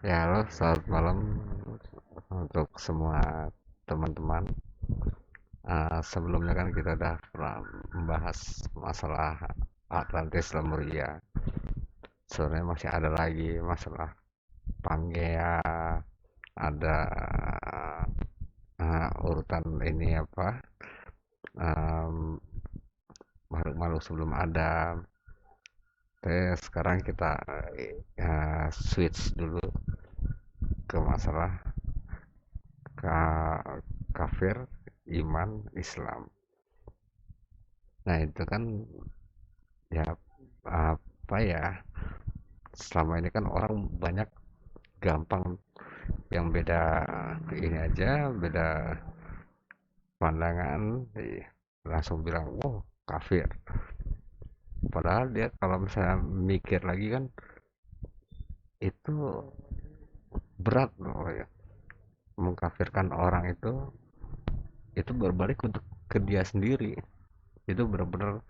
Ya, halo, selamat malam untuk semua teman-teman. Sebelumnya kan kita udah pernah membahas masalah Atlantis Lemuria. Sebenarnya masih ada lagi masalah Pangea, ada urutan ini apa, em, makhluk-makhluk sebelum ada. Tapi sekarang kita switch dulu ke masalah kafir, iman, Islam. Nah itu kan ya apa ya, selama ini kan orang banyak gampang yang beda ini aja, beda pandangan, langsung bilang wow kafir. Padahal dia kalau misalnya mikir lagi kan itu berat loh ya, mengkafirkan orang itu berbalik untuk ke dia sendiri. Itu benar-benar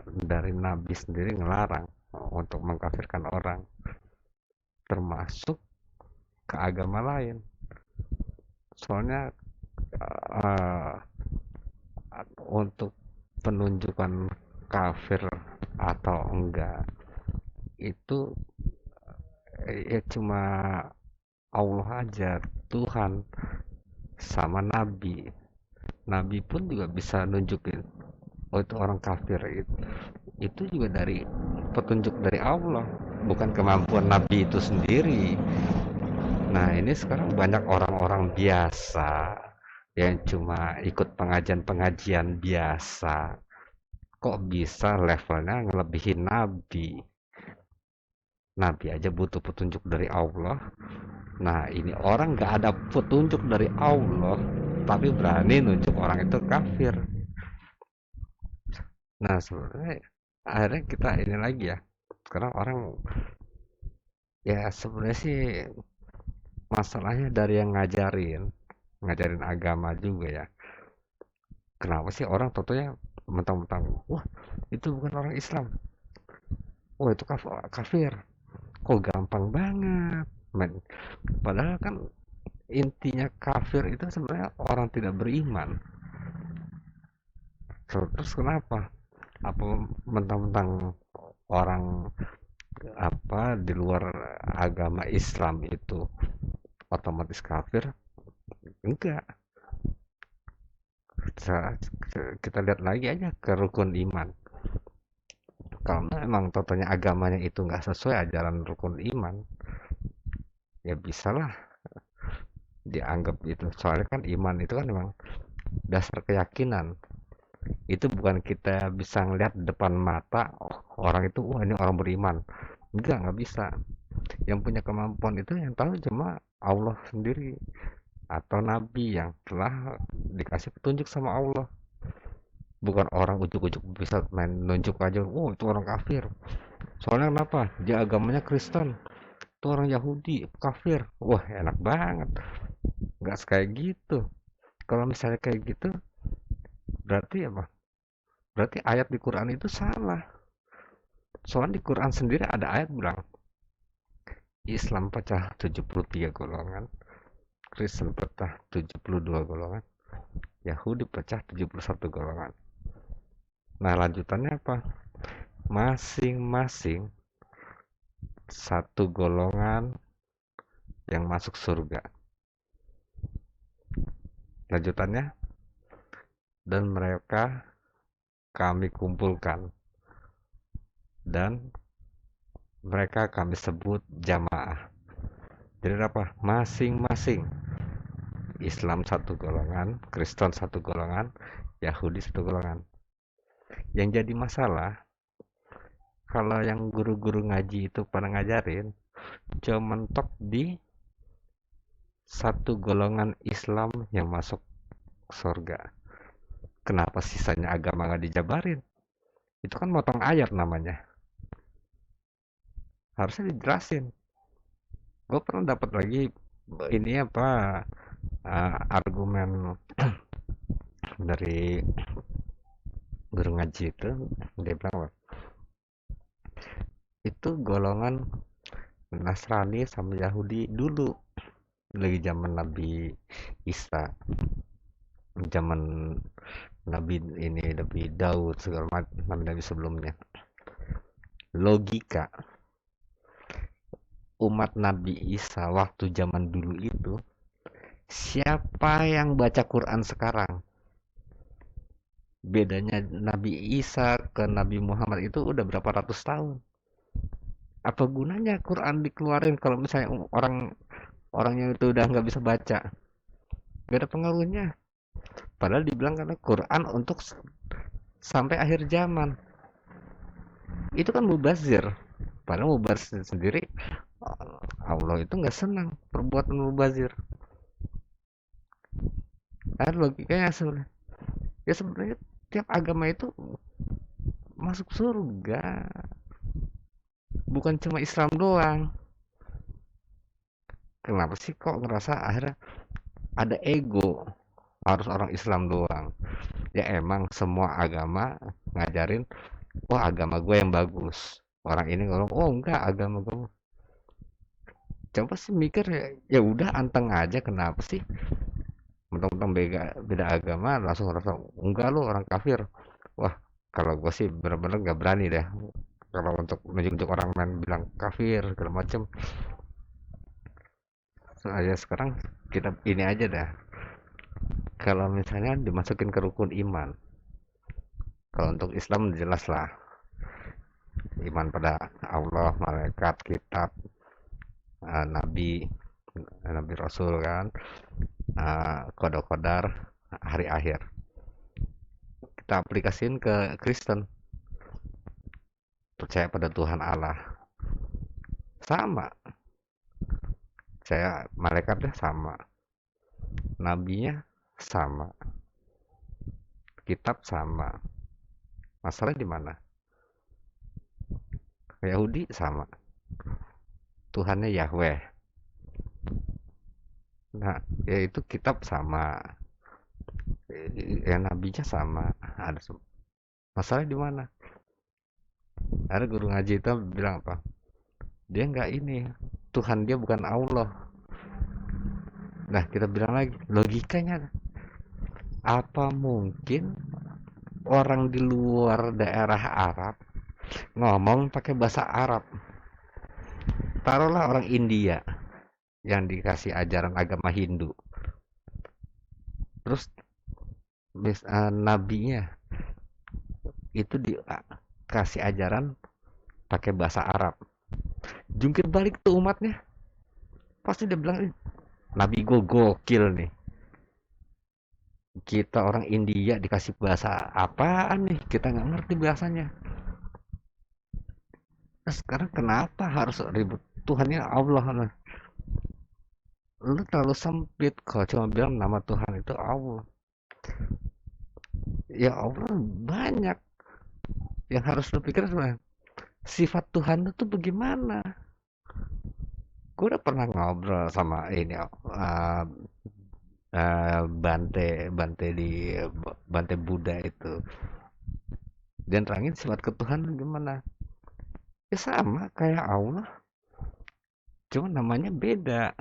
dari Nabi sendiri ngelarang untuk mengkafirkan orang, termasuk ke agama lain. Soalnya uh, untuk penunjukan kafir atau enggak itu ya cuma Allah aja, Tuhan sama Nabi. Nabi pun juga bisa nunjukin oh itu orang kafir itu juga dari petunjuk dari Allah, bukan kemampuan Nabi itu sendiri. Nah, ini sekarang banyak orang-orang biasa yang cuma ikut pengajian-pengajian biasa. Kok bisa levelnya ngelebihin Nabi? Nabi aja butuh petunjuk dari Allah. Nah, ini orang gak ada petunjuk dari Allah, tapi berani nunjuk orang itu kafir. Nah, sebenarnya akhirnya kita ini lagi ya. Sekarang orang ya sebenarnya sih masalahnya dari yang ngajarin agama juga ya. Kenapa sih orang tentunya mentang-mentang, wah itu bukan orang Islam, wah itu kafir, kok gampang banget, men. Padahal kan intinya kafir itu sebenarnya orang tidak beriman. Terus kenapa? Apa mentang-mentang orang apa di luar agama Islam itu otomatis kafir? Enggak. Kita lihat lagi aja ke rukun iman. Kalau memang totalnya agamanya itu nggak sesuai ajaran rukun iman, ya bisalah dianggap itu. Soalnya kan iman itu kan memang dasar keyakinan. Itu bukan kita bisa ngelihat depan mata oh, orang itu, wah ini orang beriman. Nggak bisa. Yang punya kemampuan itu yang tahu cuma Allah sendiri atau Nabi yang telah dikasih petunjuk sama Allah. Bukan orang ujuk-ujuk bisa main nunjuk aja, oh itu orang kafir. Soalnya kenapa? Dia agamanya Kristen. Itu orang Yahudi, kafir. Wah enak banget. Nggak kayak gitu. Kalau misalnya kayak gitu, berarti apa? Berarti ayat di Quran itu salah. Soalnya di Quran sendiri ada ayat bilang, Islam pecah 73 golongan, Kristen pecah 72 golongan, Yahudi pecah 71 golongan. Nah lanjutannya apa? Masing-masing satu golongan yang masuk surga. Lanjutannya, dan mereka kami kumpulkan dan mereka kami sebut jamaah. Jadi apa? Masing-masing. Islam satu golongan, Kristen satu golongan, Yahudi satu golongan. Yang jadi masalah, kalau yang guru-guru ngaji itu pada ngajarin, cuma mentok di satu golongan Islam yang masuk surga. Kenapa sisanya agama nggak dijabarin? Itu kan motong ayat namanya. Harusnya dijelasin. Gue pernah dapat lagi ini apa argumen dari guru ngaji itu. Dia bilang itu golongan Nasrani sama Yahudi dulu lagi zaman Nabi Isa, zaman Nabi ini Nabi Daud segala macam nabi-nabi sebelumnya. Logika umat Nabi Isa waktu zaman dulu itu, siapa yang baca Quran sekarang? Bedanya Nabi Isa ke Nabi Muhammad itu udah berapa ratus tahun. Apa gunanya Quran dikeluarin kalau misalnya orang orangnya itu udah nggak bisa baca? Gak ada pengaruhnya. Padahal dibilang karena Quran untuk sampai akhir zaman. Itu kan mubazir. Padahal mubazir sendiri Allah itu nggak senang perbuatan mubazir. Ada logikanya sebenarnya. Ya sebenarnya tiap agama itu masuk surga. Bukan cuma Islam doang. Kenapa sih kok ngerasa akhirnya ada ego harus orang Islam doang? Ya emang semua agama ngajarin, wah agama gue yang bagus. Orang ini ngomong, oh enggak agama gue. Coba sih mikir ya, ya udah anteng aja kenapa sih? Mentang-mentang beda, beda agama langsung ngerasa enggak lu orang kafir. Wah kalau gue sih bener-bener gak berani deh. Kalau untuk menunjuk orang lain bilang kafir segala macem. Soalnya sekarang kita ini aja dah. Kalau misalnya dimasukin ke rukun iman, kalau untuk Islam jelas lah, iman pada Allah, malaikat, kitab, nabi, nabi Rasul kan, kodok kodar, hari akhir. Kita aplikasiin ke Kristen, percaya pada Tuhan Allah, sama. Saya malaikatnya sama, nabinya sama, kitab sama. Masalah di mana? Yahudi sama, Tuhannya Yahweh. Nah, yaitu kitab sama, ya nabinya sama. Ada masalah di mana? Ada guru ngaji itu bilang apa? Dia nggak ini, Tuhan dia bukan Allah. Nah, kita bilang lagi, logikanya apa mungkin orang di luar daerah Arab ngomong pakai bahasa Arab? Taruhlah orang India yang dikasih ajaran agama Hindu. Terus nabinya itu dikasih ajaran pakai bahasa Arab. Jungkir balik tuh umatnya. Pasti dia bilang, nabi gue gokil nih. Kita orang India dikasih bahasa apaan nih? Kita nggak ngerti bahasanya. Nah, sekarang kenapa harus ribut? Tuhannya Allah. Nah, lu terlalu sempit kalau cuma bilang nama Tuhan itu Allah. Ya Allah banyak yang harus lu pikir sebenarnya. Sifat Tuhan itu bagaimana? Gue udah pernah ngobrol sama ini Bante Bante di Bante Buddha itu. Dan terangin sifat ketuhanan gimana? Ya sama kayak Allah, cuma namanya beda.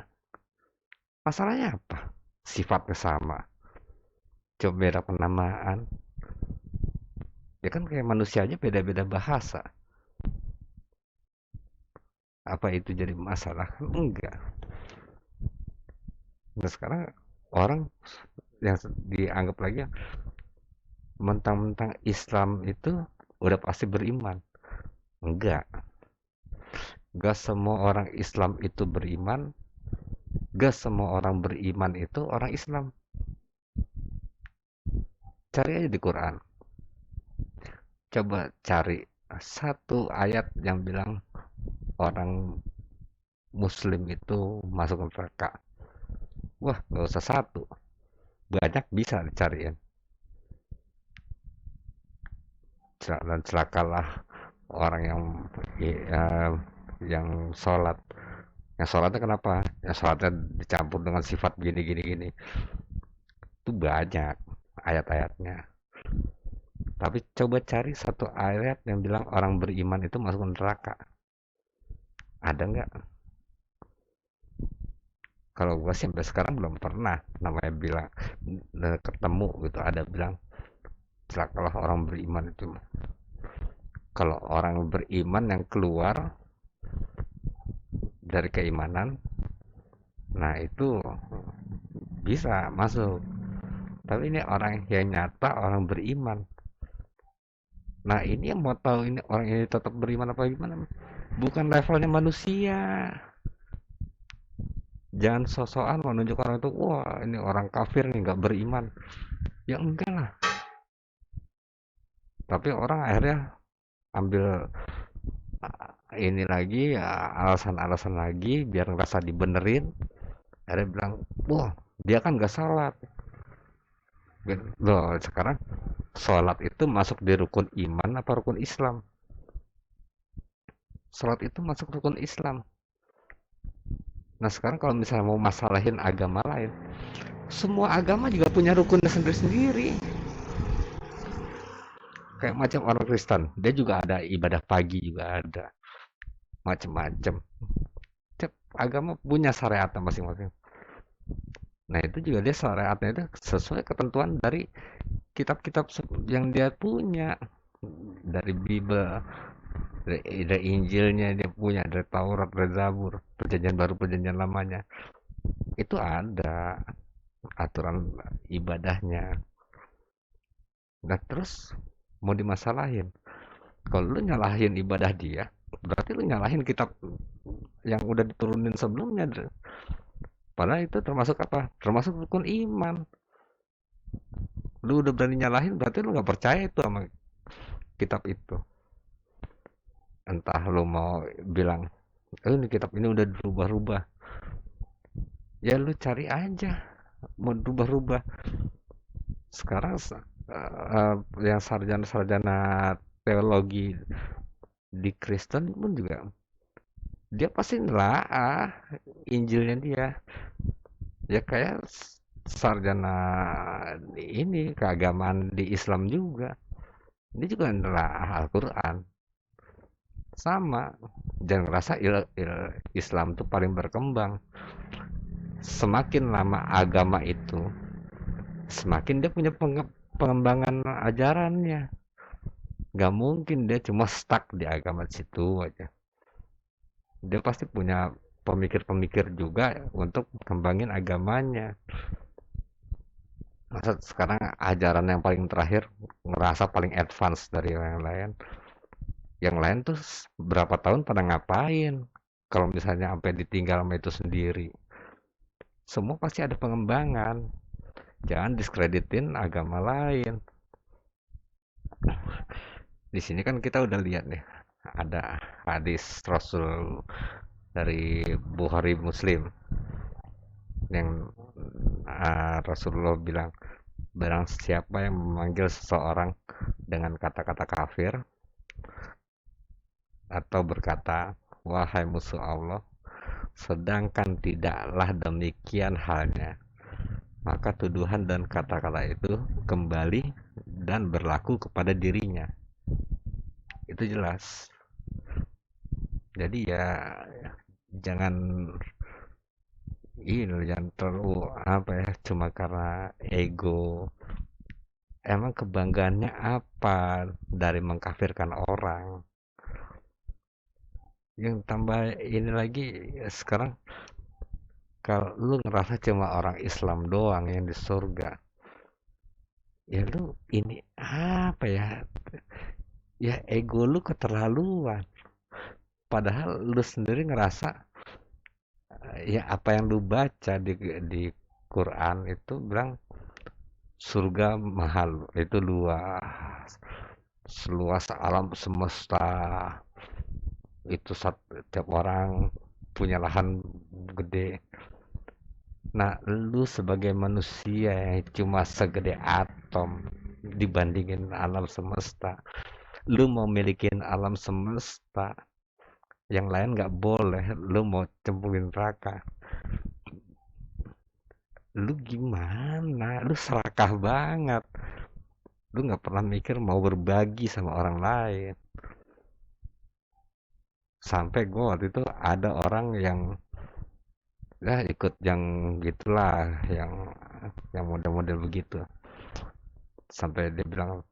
Masalahnya apa? Sifatnya sama, cuma beda penamaan. Ya kan kayak manusia aja beda-beda bahasa. Apa itu jadi masalah? Enggak. Nah sekarang orang yang dianggap lagi mentang-mentang Islam itu udah pasti beriman. Enggak. Enggak semua orang Islam itu beriman. Enggak semua orang beriman itu orang Islam. Cari aja di Quran. Coba cari satu ayat yang bilang orang Muslim itu masuk neraka. Wah, nggak usah satu. Banyak bisa dicariin. Dan celakalah orang ya, yang sholat. Yang sholatnya kenapa? Yang sholatnya dicampur dengan sifat gini gini gini. Itu banyak ayat-ayatnya. Tapi coba cari satu ayat yang bilang orang beriman itu masuk neraka. Ada nggak? Kalau gua sih sampai sekarang belum pernah namanya bilang ketemu gitu ada bilang celakalah orang beriman itu. Kalau orang beriman yang keluar dari keimanan, nah itu bisa masuk. Tapi ini orang yang nyata orang beriman. Nah ini yang mau tahu ini orang ini tetap beriman apa gimana? Bukan levelnya manusia. Jangan sosokan mau nunjuk orang itu, wah ini orang kafir nih nggak beriman. Ya enggak lah. Tapi orang akhirnya ambil ini lagi ya, alasan-alasan lagi biar ngerasa dibenerin. Akhirnya bilang, wah dia kan nggak salat. Loh sekarang sholat itu masuk di rukun iman apa rukun Islam? Sholat itu masuk rukun Islam. Nah sekarang kalau misalnya mau masalahin agama lain, semua agama juga punya rukunnya sendiri-sendiri. Kayak macam orang Kristen, dia juga ada ibadah pagi juga ada, macam-macam. Tiap agama punya syariatnya masing-masing. Nah itu juga dia syariatnya itu sesuai ketentuan dari kitab-kitab yang dia punya, dari Bible, dari Injilnya dia punya, dari Taurat, dari Zabur, perjanjian baru, perjanjian lamanya. Itu ada aturan ibadahnya. Nah terus mau dimasalahin. Kalau lu nyalahin ibadah dia, berarti lu nyalahin kitab yang udah diturunin sebelumnya. Padahal itu termasuk apa? Termasuk rukun iman. Lu udah berani nyalahin, berarti lu nggak percaya itu sama kitab itu. Entah lu mau bilang, ini kitab ini udah dirubah-rubah. Ya lu cari aja, mau rubah-rubah. Sekarang yang sarjana-sarjana teologi di Kristen pun juga dia pasti nelaah Injilnya dia. Ya kayak sarjana ini keagamaan di Islam juga. Dia juga nelaah Al-Quran. Sama. Jangan ngerasa Islam tuh paling berkembang. Semakin lama agama itu, semakin dia punya pengembangan ajarannya. Gak mungkin dia cuma stuck di agama situ aja. Dia pasti punya pemikir-pemikir juga untuk kembangin agamanya. Masa sekarang ajaran yang paling terakhir ngerasa paling advance dari yang lain. Yang lain tuh berapa tahun pada ngapain? Kalau misalnya sampai ditinggal sama itu sendiri. Semua pasti ada pengembangan. Jangan diskreditin agama lain. Di sini kan kita udah lihat nih, ada hadis Rasul dari Bukhari Muslim yang Rasulullah bilang, barang siapa yang memanggil seseorang dengan kata-kata kafir atau berkata, wahai musuh Allah, sedangkan tidaklah demikian halnya, maka tuduhan dan kata-kata itu kembali dan berlaku kepada dirinya. Itu jelas. Jadi ya jangan jangan terlalu apa ya, cuma karena ego. Emang kebanggaannya apa dari mengkafirkan orang? Yang tambah ini lagi sekarang kalau lu ngerasa cuma orang Islam doang yang di surga, ya lu ini apa ya? Ya ego lu keterlaluan. Padahal lu sendiri ngerasa ya apa yang lu baca di Quran itu bilang surga mahal, itu luas, seluas alam semesta. Itu setiap orang punya lahan gede. Nah, lu sebagai manusia yang cuma segede atom dibandingin alam semesta, lu mau milikin alam semesta, yang lain nggak boleh, lu mau cemplungin neraka. Lu gimana? Lu serakah banget. Lu nggak pernah mikir mau berbagi sama orang lain. Sampai gue waktu itu ada orang yang ya ikut yang gitulah, yang model-model begitu. Sampai dia bilang,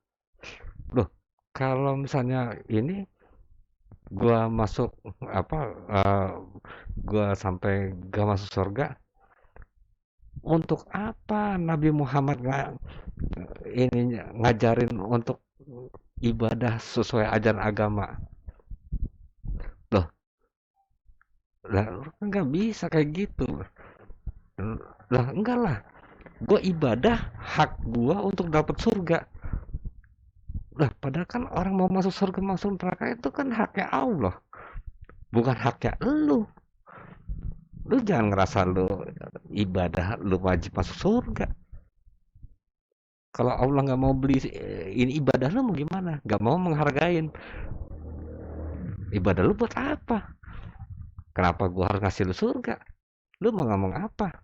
loh kalau misalnya ini gua masuk apa, eh, gua sampai gak masuk surga, untuk apa Nabi Muhammad nggak ini ngajarin untuk ibadah sesuai ajaran agama? Loh, lah kan nggak bisa kayak gitu. Lah enggak lah, gue ibadah hak gue untuk dapat surga. Lah padahal kan orang mau masuk surga masuk neraka itu kan haknya Allah, bukan haknya lu. Lu jangan ngerasa lu ibadah lu wajib masuk surga. Kalau Allah nggak mau beli ini ibadah lu mau gimana? Nggak mau menghargain ibadah lu buat apa? Kenapa gua harus ngasih lu surga? Lu mau ngomong apa?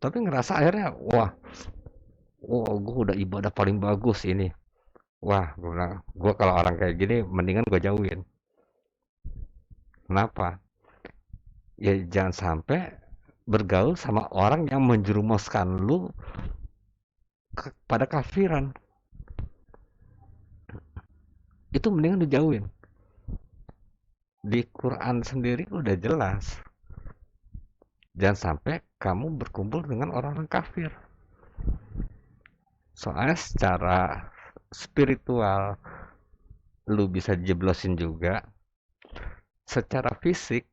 Tapi ngerasa akhirnya, wah, wah, gua udah ibadah paling bagus ini. Wah, gua bilang, gua kalau orang kayak gini, mendingan gua jauhin. Kenapa? Ya jangan sampai bergaul sama orang yang menjerumuskan lu pada kafiran. Itu mendingan lu jauhin. Di Quran sendiri udah jelas. Jangan sampai kamu berkumpul dengan orang-orang kafir. Soalnya secara spiritual lu bisa jeblosin juga. Secara fisik,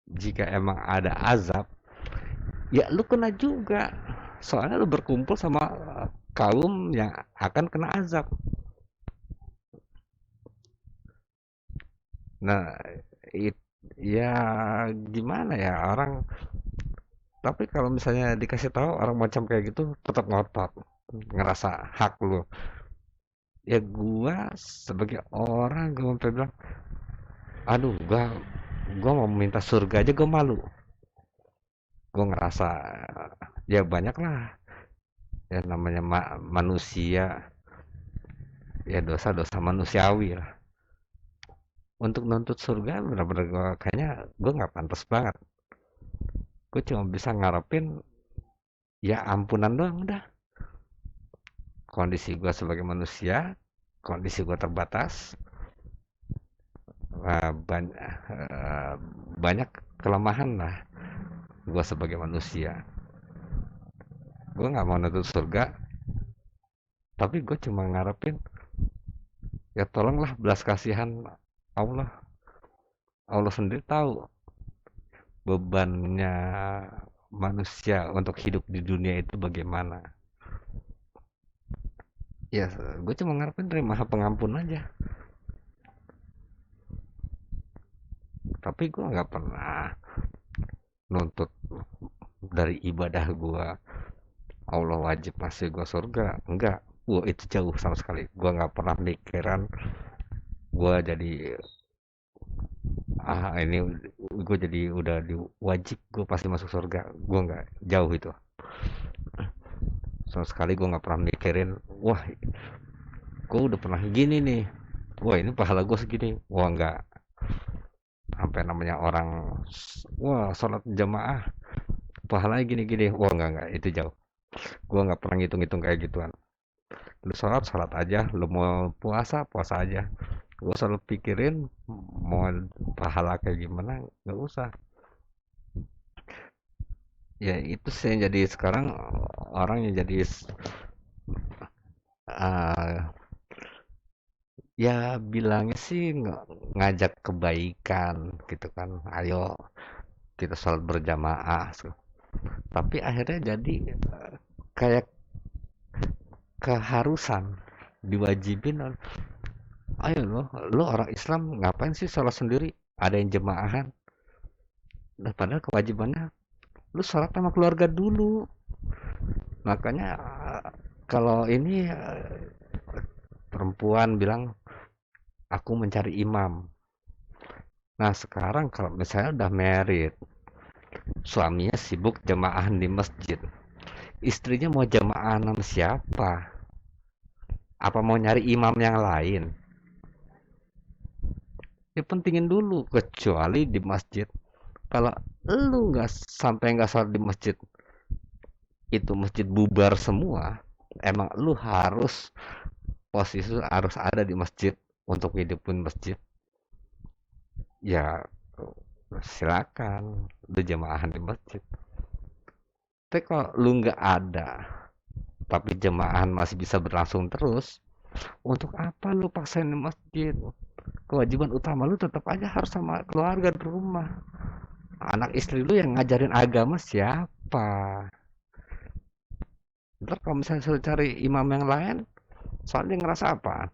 jika emang ada azab, ya lu kena juga. Soalnya lu berkumpul sama kaum yang akan kena azab. Nah, it, ya gimana ya orang. Tapi kalau misalnya dikasih tahu orang macam kayak gitu tetap ngotot, ngerasa hak lu. Ya gua sebagai orang gua sampai bilang, aduh gua mau minta surga aja gua malu. Gua ngerasa ya banyak lah ya namanya manusia, ya dosa-dosa manusiawi lah. Untuk nuntut surga benar-benar kayaknya gue nggak pantas banget. Gue cuma bisa ngarepin ya ampunan doang udah. Kondisi gue sebagai manusia, kondisi gue terbatas, banyak, banyak kelemahan lah gue sebagai manusia. Gue nggak mau nuntut surga, tapi gue cuma ngarepin ya tolonglah belas kasihan Allah. Allah sendiri tahu bebannya manusia untuk hidup di dunia itu bagaimana. Ya, gue cuma ngarepin dari maha pengampun aja. Tapi gue nggak pernah nuntut dari ibadah gue. Allah wajib masih gue surga. Enggak. Wah itu jauh sama sekali. Gue nggak pernah mikiran gue jadi ini gue jadi udah wajib gue pasti masuk surga. Gue nggak jauh itu. Sama sekali gue nggak pernah mikirin. Wah, gue udah pernah gini nih. Wah ini pahala gue segini. Wah nggak. Sampai namanya orang wah sholat jamaah pahalanya gini-gini. Wah enggak itu jauh. Gua nggak pernah ngitung-ngitung kayak gituan. Lu sholat sholat aja, lu mau puasa puasa aja. Gua selalu pikirin mau pahala kayak gimana, nggak usah. Ya itu sih yang jadi sekarang orang yang jadi uh, ya bilangnya sih ngajak kebaikan gitu kan. Ayo kita sholat berjamaah. Tapi akhirnya jadi kayak keharusan diwajibin. Ayo lo orang Islam ngapain sih sholat sendiri? Ada yang jemaahan. Nah, padahal kewajibannya lu sholat sama keluarga dulu. Makanya kalau ini perempuan bilang aku mencari imam. Nah sekarang kalau misalnya udah married, suaminya sibuk jemaahan di masjid, istrinya mau jamaah sama siapa? Apa mau nyari imam yang lain? Ya pentingin dulu, kecuali di masjid Kalau lu nggak sholat di masjid, itu masjid bubar semua, emang lu harus posisi lu harus ada di masjid untuk hidupin masjid, ya silakan lu jemaahan di masjid. Tapi kalau lu nggak ada tapi jemaahan masih bisa berlangsung terus, untuk apa lu paksain di masjid? Kewajiban utama lu tetap aja harus sama keluarga di rumah. Anak istri lu yang ngajarin agama siapa? Ntar kalau misalnya suruh cari imam yang lain, soalnya ngerasa apa?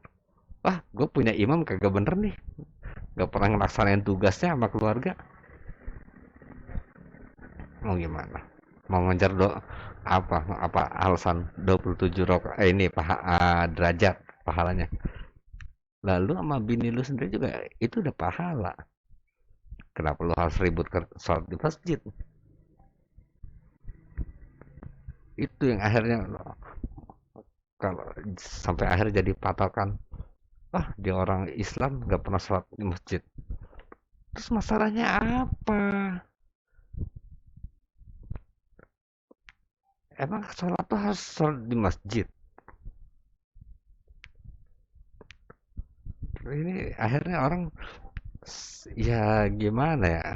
Wah, gue punya imam kagak bener nih. Gak pernah ngelaksanain tugasnya sama keluarga. Mau gimana? Mau ngejar apa alasan 27 ini derajat pahalanya. Lalu sama bini lu sendiri juga itu udah pahala. Kenapa lu harus ribut ke sholat di masjid? Itu yang akhirnya kalau sampai akhir jadi patokan. Ah, dia orang Islam nggak pernah sholat di masjid. Terus masalahnya apa? Emang sholat tuh harus sholat di masjid? Ini akhirnya orang ya gimana ya?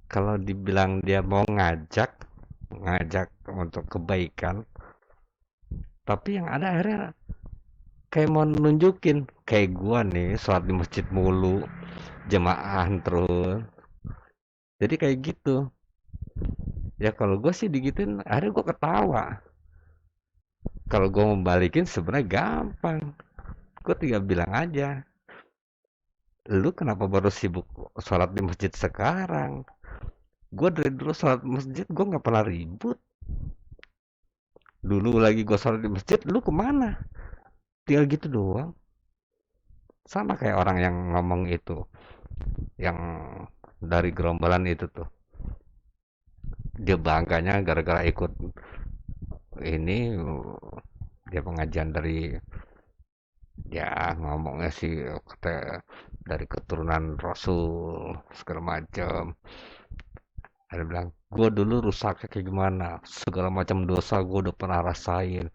Kalau dibilang dia mau ngajak untuk kebaikan, tapi yang ada akhirnya kayak mau nunjukin kayak gua nih sholat di masjid mulu, jemaah terus. Jadi kayak gitu. Ya kalau gue sih digituin, akhirnya gue ketawa. Kalau gue mau balikin sebenarnya gampang. Gue tinggal bilang aja, lu kenapa baru sibuk sholat di masjid sekarang? Gue dari dulu sholat masjid, gue nggak pernah ribut. Dulu lagi gue sholat di masjid, lu kemana? Tinggal gitu doang. Sama kayak orang yang ngomong itu, yang dari gerombolan itu tuh. Dia bangganya gara-gara ikut ini, dia pengajian dari, ya ngomongnya sih kata dari keturunan Rasul segala macam. Ada bilang, gue dulu rusaknya kayak gimana, segala macam dosa gue udah pernah rasain,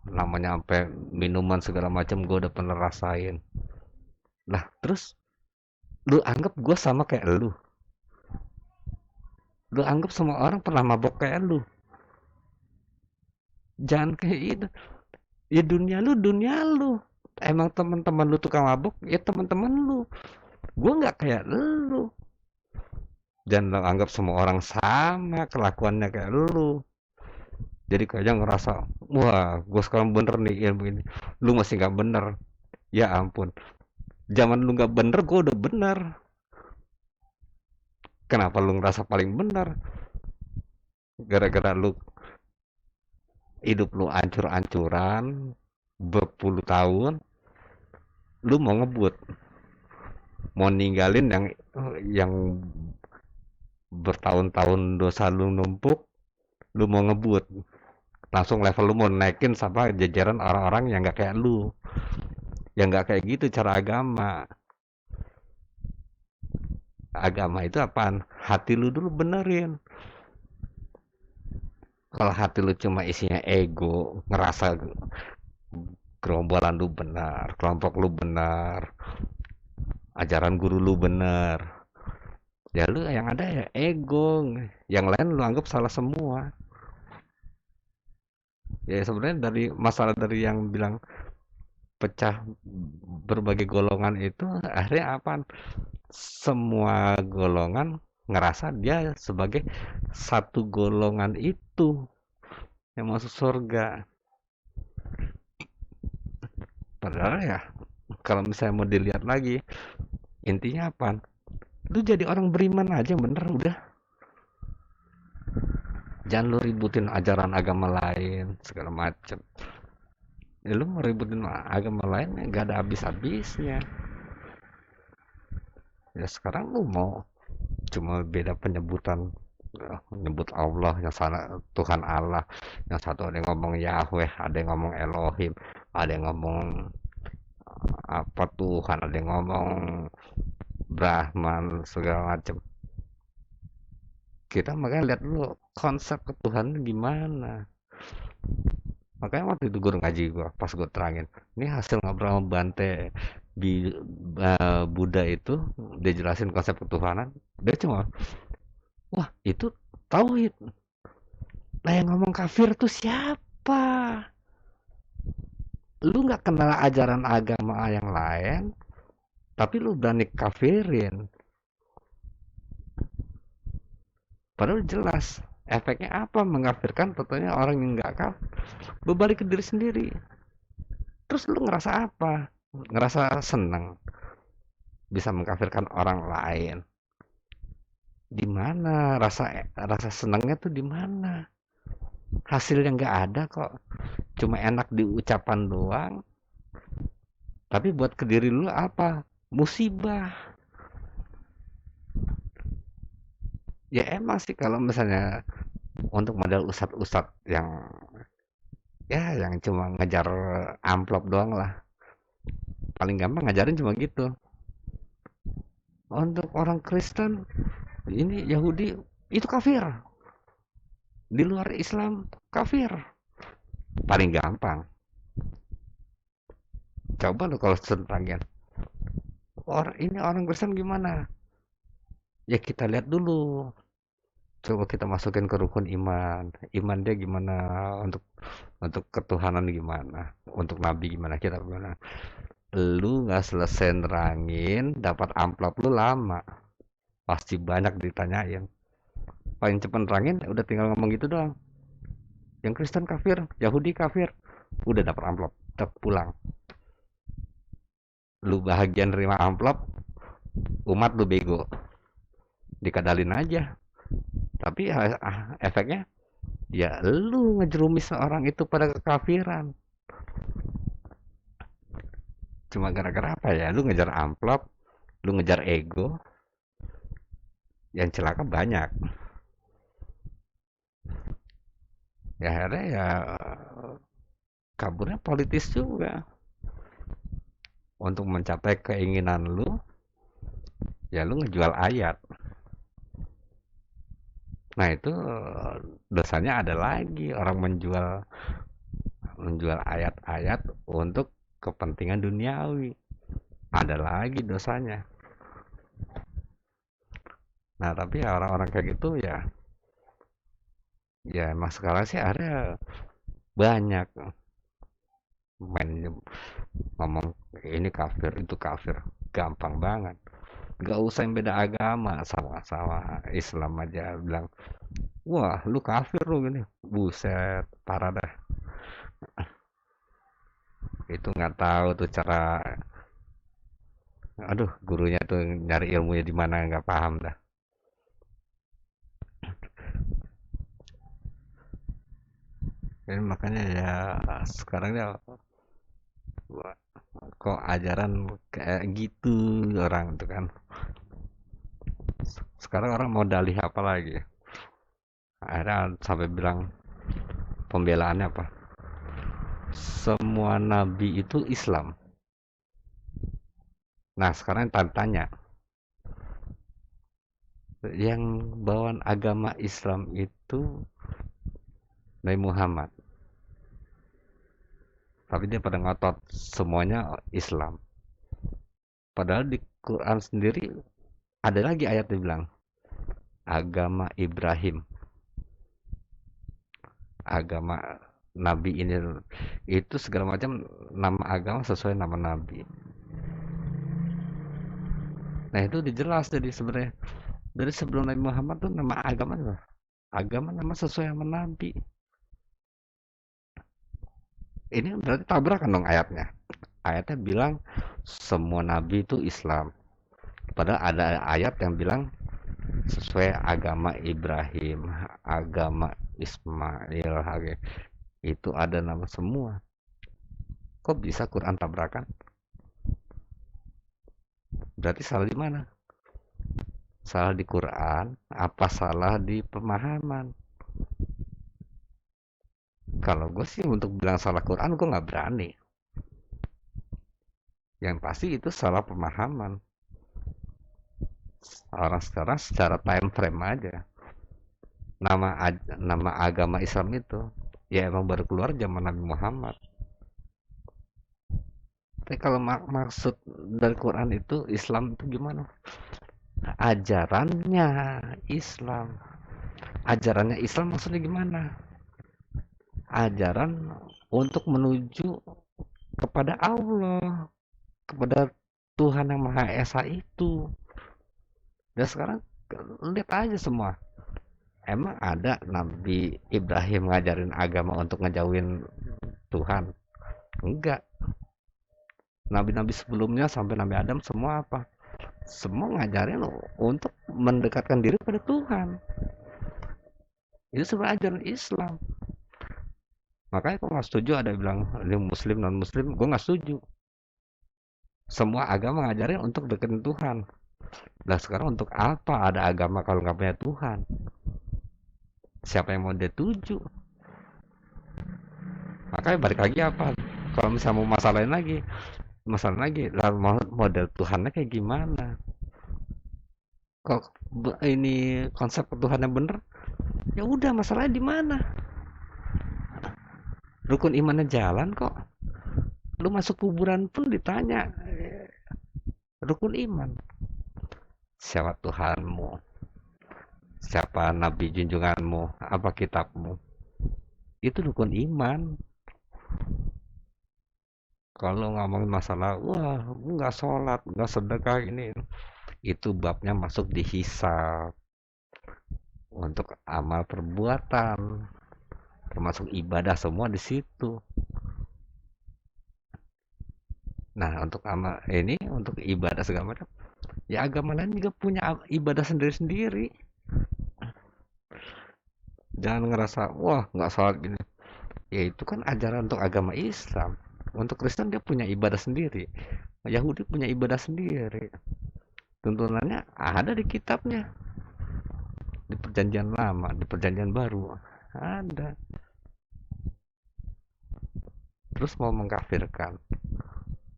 namanya sampai minuman segala macam gue udah pernah rasain. Lah terus lu anggap gue sama kayak lu anggap semua orang pernah mabok kayak jangan kayak itu. Ya dunia lu, emang teman-teman lu tukang mabok, ya teman-teman lu. Gue nggak kayak lu. Jangan lo anggap semua orang sama kelakuannya kayak lu. Jadi kayaknya ngerasa, wah gue sekarang bener nih ilmu ini, lu masih nggak bener. Ya ampun, zaman lu nggak bener gue udah bener. Kenapa lu ngerasa paling bener? Gara-gara lu hidup lu ancur-ancuran berpuluh tahun, lu mau ngebut, mau ninggalin yang bertahun-tahun dosa lu numpuk, lu mau ngebut, langsung level lu mau naikin sama jajaran orang-orang yang nggak kayak lu, yang nggak kayak gitu cara agama. Agama itu apaan? Hati lu dulu benerin. Kalau hati lu cuma isinya ego, ngerasa gerombolan lu benar, kelompok lu benar, ajaran guru lu benar, ya lu yang ada ya ego, yang lain lu anggap salah semua. Ya sebenarnya dari masalah dari yang bilang pecah berbagai golongan itu akhirnya apa? Semua golongan ngerasa dia sebagai satu golongan itu yang masuk surga. Padahal ya kalau misalnya mau dilihat lagi, intinya apa? Lu jadi orang beriman aja bener udah. Jangan lu ributin ajaran agama lain segala macem. Ya lu mau ributin agama lain nggak ada habis-habisnya. Ya sekarang lu mau cuma beda penyebutan, menyebut Allah yang sana Tuhan Allah, yang satu ada yang ngomong Yahweh, ada yang ngomong Elohim, ada yang ngomong apa Tuhan, ada yang ngomong Brahman segala macam. Kita makanya lihat dulu konsep ketuhanan gimana. Makanya waktu itu guru ngaji gua, pas gua terangin, ini hasil ngobrol sama Bante di Buddha itu, dia jelasin konsep ketuhanan, dia cuma, wah itu tauhid. Lah yang ngomong kafir tuh siapa? Lu nggak kenal ajaran agama yang lain, tapi lu berani kafirin. Padahal jelas efeknya apa mengkafirkan tentunya orang yang nggak kafir berbalik ke diri sendiri. Terus lu ngerasa apa? Ngerasa senang bisa mengkafirkan orang lain. Di mana rasa rasa senangnya tuh di mana? Hasilnya nggak ada kok. Cuma enak di ucapan doang. Tapi buat ke diri lu apa? Musibah. Ya emang sih kalau misalnya untuk model ustad-ustad yang ya yang cuma ngejar amplop doang lah. Paling gampang ngajarin cuma gitu. Untuk orang Kristen, ini Yahudi itu kafir. Di luar Islam kafir. Paling gampang. Coba lo kalau serangan. Orang Kristen gimana? Ya kita lihat dulu. Coba kita masukin ke rukun iman. Iman dia gimana untuk ketuhanan gimana, untuk nabi gimana, kita gimana. Lu nggak selesai nerangin, dapat amplop lu lama. Pasti banyak ditanyain. Paling cepet nerangin, udah tinggal ngomong gitu doang. Yang Kristen kafir, Yahudi kafir. Udah dapat amplop, udah pulang. Lu bahagian nerima amplop, umat lu bego. Dikadalin aja. Tapi efeknya ya lu ngejerumis seorang itu pada kekafiran. Cuma gara-gara apa ya? Lu ngejar amplop, lu ngejar ego, yang celaka banyak. Ya akhirnya ya kaburnya politis juga. Untuk mencapai keinginan lu, ya lu ngejual ayat. Nah itu dosanya ada lagi, orang menjual ayat-ayat untuk kepentingan duniawi. Ada lagi dosanya. Nah tapi ya orang-orang kayak gitu ya emang sekarang sih ada banyak main ngomong ini kafir itu kafir, gampang banget. Gak usah yang beda agama, sama-sama Islam aja bilang, wah lu kafir lu gini, buset parah dah. Itu nggak tahu tuh cara, aduh gurunya tuh nyari ilmunya di mana nggak paham dah. Jadi makanya ya sekarang ya kok ajaran kayak gitu orang tuh kan. Sekarang orang mau dalih apa lagi? Akhirnya sampai bilang pembelaannya apa? Semua nabi itu Islam. Nah sekarang tanya, yang bawaan agama Islam itu Nabi Muhammad. Tapi dia pada ngotot semuanya Islam. Padahal di Quran sendiri ada lagi ayat yang bilang agama Ibrahim, agama Nabi ini itu segala macam nama agama sesuai nama Nabi. Nah itu dijelas jadi sebenarnya dari sebelum Nabi Muhammad tuh nama agama apa? Agama nama sesuai sama Nabi. Ini berarti tabrakan dong ayatnya. Ayatnya bilang semua Nabi itu Islam. Padahal ada ayat yang bilang sesuai agama Ibrahim, agama Ismail, itu ada nama semua. Kok bisa Quran tabrakan? Berarti salah di mana? Salah di Quran, apa salah di pemahaman? Kalau gue sih untuk bilang salah Quran, gue nggak berani. Yang pasti itu salah pemahaman. Orang sekarang secara time frame aja. Nama agama Islam itu ya emang baru keluar zaman Nabi Muhammad. Tapi kalau maksud dari Quran itu Islam itu gimana? Ajarannya Islam. Ajarannya Islam maksudnya gimana? Ajaran untuk menuju kepada Allah, kepada Tuhan yang Maha Esa itu. Dan sekarang lihat aja semua. Emang ada Nabi Ibrahim ngajarin agama untuk ngejauhin Tuhan? Enggak. Nabi-nabi sebelumnya sampai Nabi Adam semua apa? Semua ngajarin untuk mendekatkan diri pada Tuhan. Itu sebenarnya ajaran Islam. Makanya aku nggak setuju ada bilang ini Muslim non Muslim. Gue nggak setuju. Semua agama ngajarin untuk deketin Tuhan. Nah sekarang untuk apa ada agama kalau nggak punya Tuhan? Siapa yang mau dia tuju? Makanya balik lagi apa? Kalau misalnya mau masalah lagi, lalu model Tuhannya kayak gimana? Kalau ini konsep Tuhannya bener, ya udah masalahnya di mana? Rukun imannya jalan kok. Lu masuk kuburan pun ditanya rukun iman. Siapa Tuhanmu? Siapa nabi junjunganmu? Apa kitabmu? Itu rukun iman. Kalau ngomongin masalah, wah, nggak sholat, nggak sedekah ini, itu babnya masuk di hisab untuk amal perbuatan, termasuk ibadah semua di situ. Nah, untuk amal ini, untuk ibadah segala macam, ya agama lain juga punya ibadah sendiri-sendiri. Jangan ngerasa, wah, nggak sholat gini. Ya itu kan ajaran untuk agama Islam. Untuk Kristen dia punya ibadah sendiri. Yahudi punya ibadah sendiri. Tuntunannya ada di kitabnya. Di perjanjian lama, di perjanjian baru. Ada. Terus mau mengkafirkan.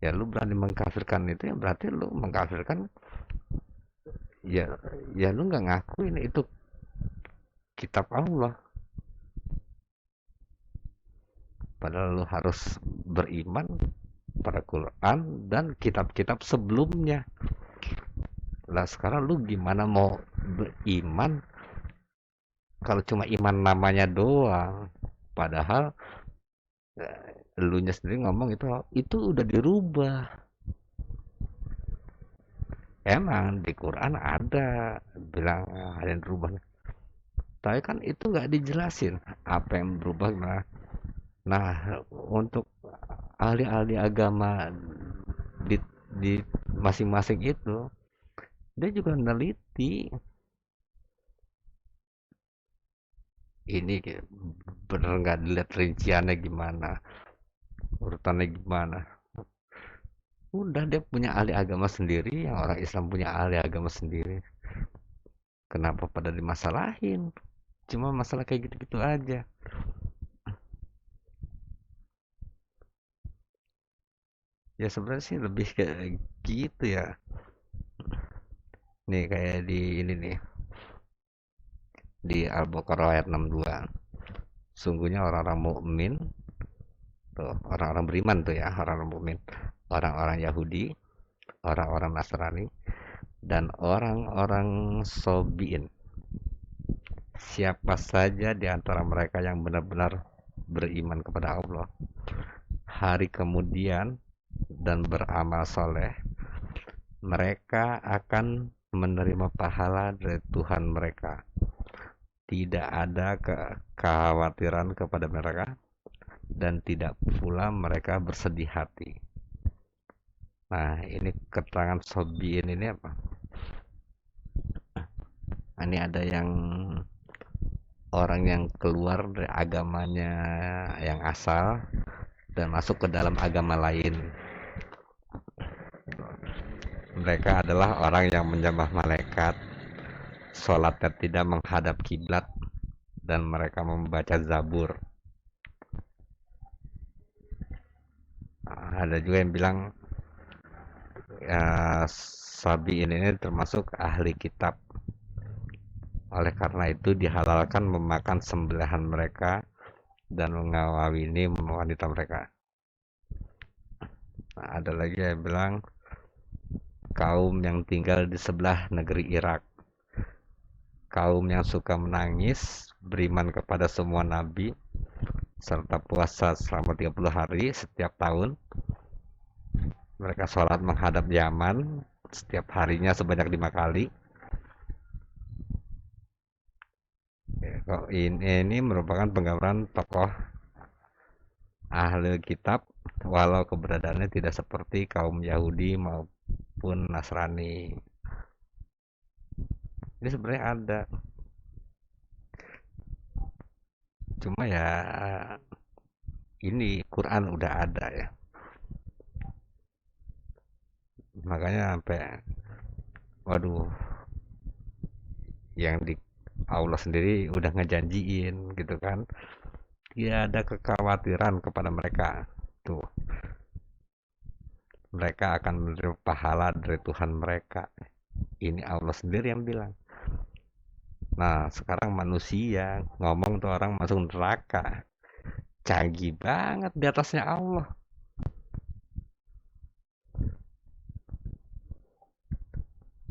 Ya lu berani mengkafirkan itu ya berarti lu mengkafirkan ya ya lu nggak ngakuin itu kitab Allah. Padahal lu harus beriman pada Quran dan kitab-kitab sebelumnya. Lah sekarang lu gimana mau beriman kalau cuma iman namanya doang? Padahal elunya sendiri ngomong itu udah dirubah. Emang di Quran ada bilang ada yang dirubah. Tapi kan itu nggak dijelasin apa yang berubah gimana. Nah, untuk ahli-ahli agama di di masing-masing itu dia juga meneliti ini bener nggak dilihat rinciannya gimana, urutannya gimana. Udah dia punya ahli agama sendiri, yang orang Islam punya ahli agama sendiri. Kenapa pada dimasalahin? Cuma masalah kayak gitu-gitu aja. Ya sebenarnya sih lebih kayak gitu ya. Nih kayak di ini nih, di Al-Baqarah ayat 62. Sungguhnya orang-orang mukmin tuh, orang-orang beriman tuh ya, orang-orang mukmin, orang-orang Yahudi, orang-orang Nasrani, dan orang-orang Sobiin. Siapa saja di antara mereka yang benar-benar beriman kepada Allah, hari kemudian dan beramal soleh, mereka akan menerima pahala dari Tuhan mereka. Tidak ada kekhawatiran kepada mereka dan tidak pula mereka bersedih hati. Nah, ini keterangan Sobiin ini apa? Ini ada yang orang yang keluar dari agamanya yang asal dan masuk ke dalam agama lain. Mereka adalah orang yang menyembah malaikat, sholatnya tidak menghadap kiblat, dan mereka membaca Zabur. Ada juga yang bilang Sabi'in ini termasuk ahli kitab. Oleh karena itu dihalalkan memakan sembelihan mereka dan mengawini wanita mereka. Nah, ada lagi yang bilang kaum yang tinggal di sebelah negeri Irak. Kaum yang suka menangis, beriman kepada semua nabi, serta puasa selama 30 hari setiap tahun. Mereka sholat menghadap Yaman setiap harinya sebanyak 5 kali. Ini merupakan penggambaran tokoh ahli kitab, walau keberadaannya tidak seperti kaum Yahudi maupun Nasrani. Ini sebenarnya ada, cuma ya ini Quran udah ada ya, makanya sampai waduh, yang di Allah sendiri udah ngejanjiin gitu kan, tidak ada kekhawatiran kepada mereka tuh, mereka akan menerima pahala dari Tuhan mereka. Ini Allah sendiri yang bilang. Nah, sekarang manusia ngomong tuh orang masuk neraka. Canggih banget di atasnya Allah.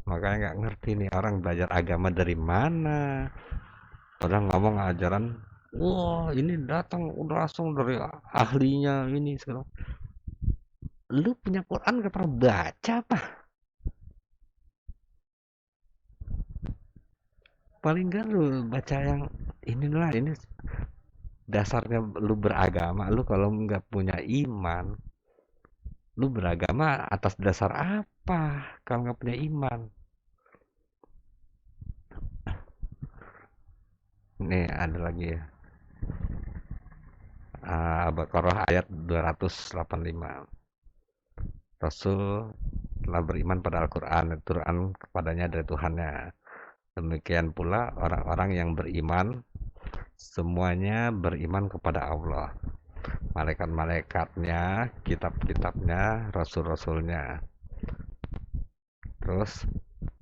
Makanya nggak ngerti nih orang belajar agama dari mana. Orang ngomong ajaran, wah ini datang udah langsung dari ahlinya ini sekarang. Lu punya Quran gak pernah baca apa? Paling gak lu baca yang inilah ini dasarnya lu beragama. Lu kalau nggak punya iman, lu beragama atas dasar apa kalau nggak punya iman? Nih ada lagi ya. Al-Baqarah ayat 285. Rasul telah beriman pada Al-Quran, Al-Quran kepadanya dari Tuhannya. Demikian pula orang-orang yang beriman, semuanya beriman kepada Allah. Malaikat-malaikatnya, kitab-kitabnya, rasul-rasulnya. Terus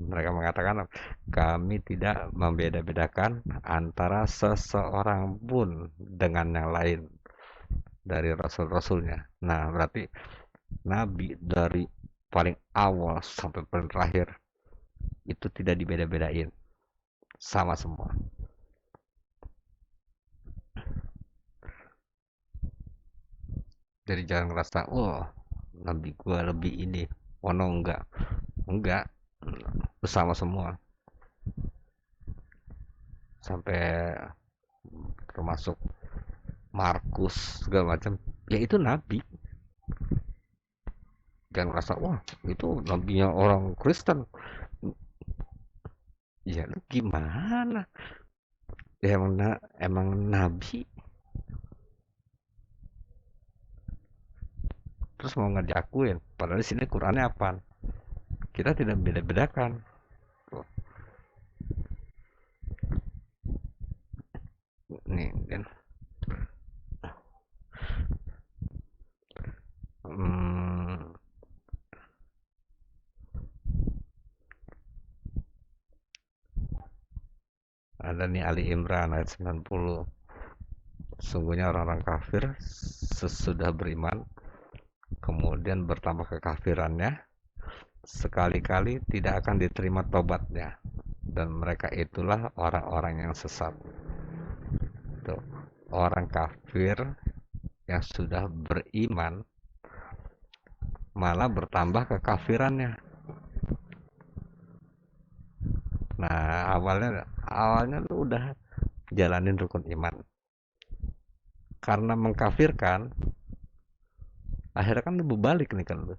mereka mengatakan, kami tidak membeda-bedakan antara seseorang pun dengan yang lain dari rasul-rasulnya. Nah, berarti nabi dari paling awal sampai paling terakhir itu tidak dibeda-bedain, sama semua. Jadi jangan ngerasa, oh nabi gua lebih ini, oh no, enggak, sama semua, sampai termasuk Markus segala macam, ya itu nabi. Jangan ngerasa, wah itu nabinya orang Kristen. Ya lu gimana? Ya emang nabi. Terus mau nggak diakuin? Padahal di sini Qurannya apa? Kita tidak beda-bedakan. Nih kan, hmm, ada nih Ali Imran ayat 90. Sungguhnya orang-orang kafir sesudah beriman kemudian bertambah kekafirannya, sekali-kali tidak akan diterima tobatnya, dan mereka itulah orang-orang yang sesat. Tuh, orang kafir yang sudah beriman malah bertambah kekafirannya. Nah, awalnya lu udah jalanin rukun iman. Karena mengkafirkan, akhirnya kan lu balik nih kan lu.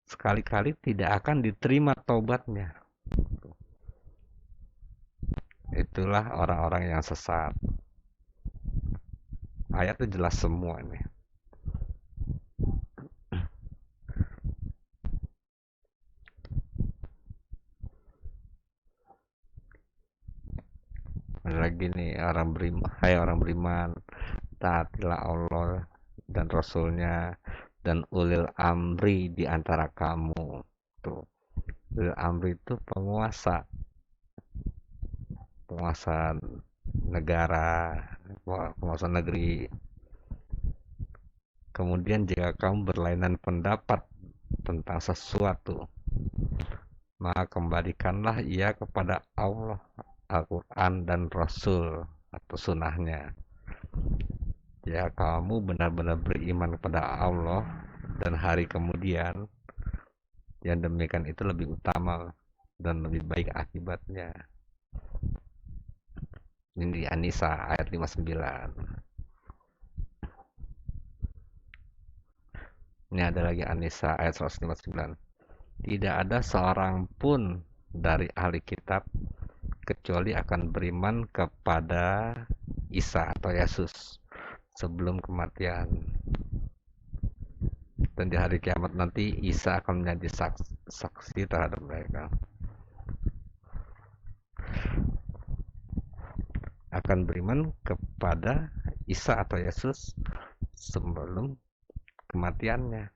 Sekali-kali tidak akan diterima taubatnya. Itulah orang-orang yang sesat. Ayatnya jelas semua nih. Ada lagi nih orang beriman, hai orang beriman, taatilah Allah dan Rasulnya dan ulil amri di antara kamu. Tuh, ulil amri itu penguasa, penguasa negara, penguasa negeri. Kemudian jika kamu berlainan pendapat tentang sesuatu, maka kembalikanlah ia kepada Allah, Al-Quran dan Rasul atau sunnahnya. Ya, kamu benar-benar beriman kepada Allah dan hari kemudian, yang demikian itu lebih utama dan lebih baik akibatnya. Ini di An-Nisa ayat 59. Ini ada lagi An-Nisa ayat 159. Tidak ada seorang pun dari ahli kitab kecuali akan beriman kepada Isa atau Yesus sebelum kematian. Dan di hari kiamat nanti Isa akan menjadi saksi terhadap mereka. Akan beriman kepada Isa atau Yesus sebelum kematiannya.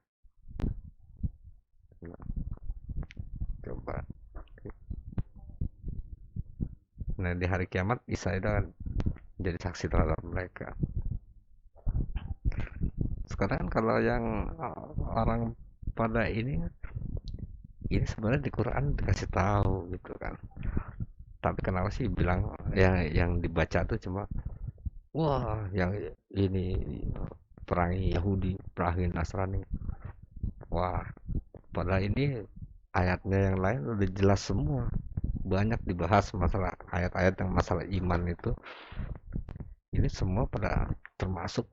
Coba. Nah, di hari kiamat Isa itu akan jadi saksi terhadap mereka. Sekarang kalau yang orang pada ini sebenarnya di Quran dikasih tahu gitu kan. Tapi kenapa sih bilang yang dibaca tuh cuma wah yang ini perangi Yahudi, perangi Nasrani. Wah, padahal ini ayatnya yang lain udah jelas semua. Banyak dibahas masalah ayat-ayat yang masalah iman itu. Ini semua pada termasuk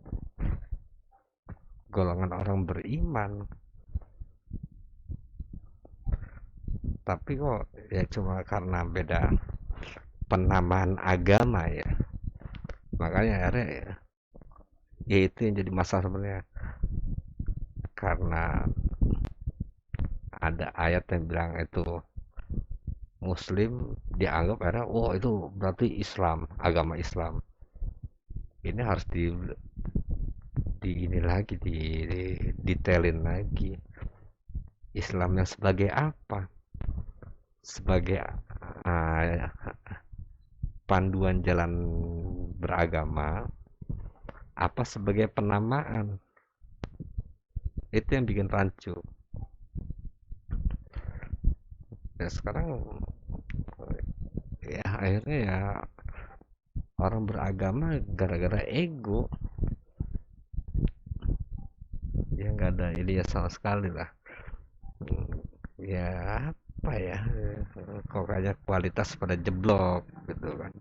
golongan orang beriman. Tapi kok ya cuma karena beda penamaan agama ya. Makanya akhirnya ya itu yang jadi masalah sebenarnya. Karena ada ayat yang bilang itu Muslim dianggap akhirnya, oh itu berarti Islam, agama Islam. Ini harus di ini lagi, di detailin lagi. Islam yang sebagai apa? Sebagai uh, panduan jalan beragama, apa sebagai penamaan? Itu yang bikin rancu. Ya sekarang ya akhirnya ya orang beragama gara-gara ego, ya nggak ada ini ya sama sekali lah. Ya apa ya, kok kayak kualitas pada jeblok gitu kan.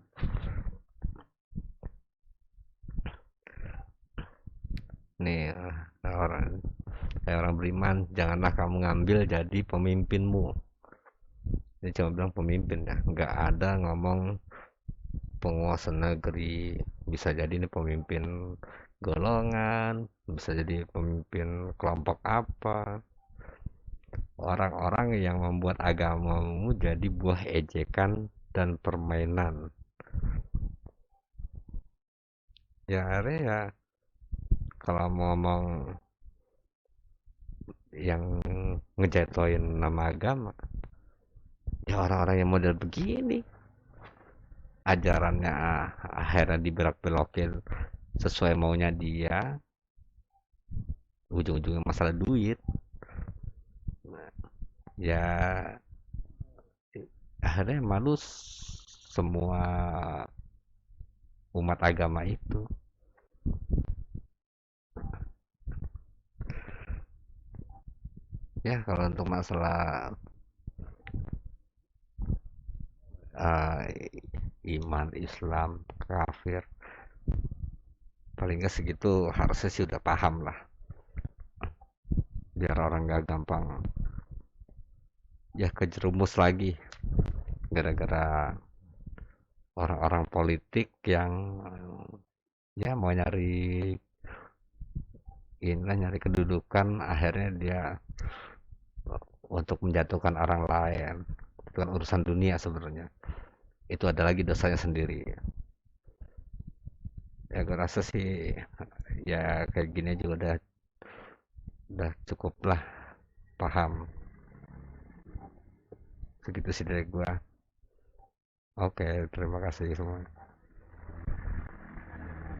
Nih orang beriman, janganlah kamu ngambil jadi pemimpinmu. Ini cuma bilang pemimpin ya, nggak ada ngomong penguasa negeri. Bisa jadi ini pemimpin golongan, bisa jadi pemimpin kelompok apa. Orang-orang yang membuat agamamu jadi buah ejekan dan permainan. Ya akhirnya ya kalau mau ngomong yang ngejatuhin nama agama, ya orang-orang yang model begini ajarannya akhirnya dibelok-belokin sesuai maunya dia, ujung-ujungnya masalah duit. Ya akhirnya malu semua umat agama itu. Ya kalau untuk masalah uh, iman Islam kafir, paling nggak segitu harusnya sih udah paham lah, biar orang nggak gampang ya kejerumus lagi gara-gara orang-orang politik yang ya mau nyari inilah, nyari kedudukan, akhirnya dia untuk menjatuhkan orang lain. Itu kan urusan dunia sebenarnya, itu ada lagi dosanya sendiri. Ya gue rasa sih ya kayak gini juga udah Udah cukup lah paham. Segitu sih dari gua. Oke, terima kasih semua.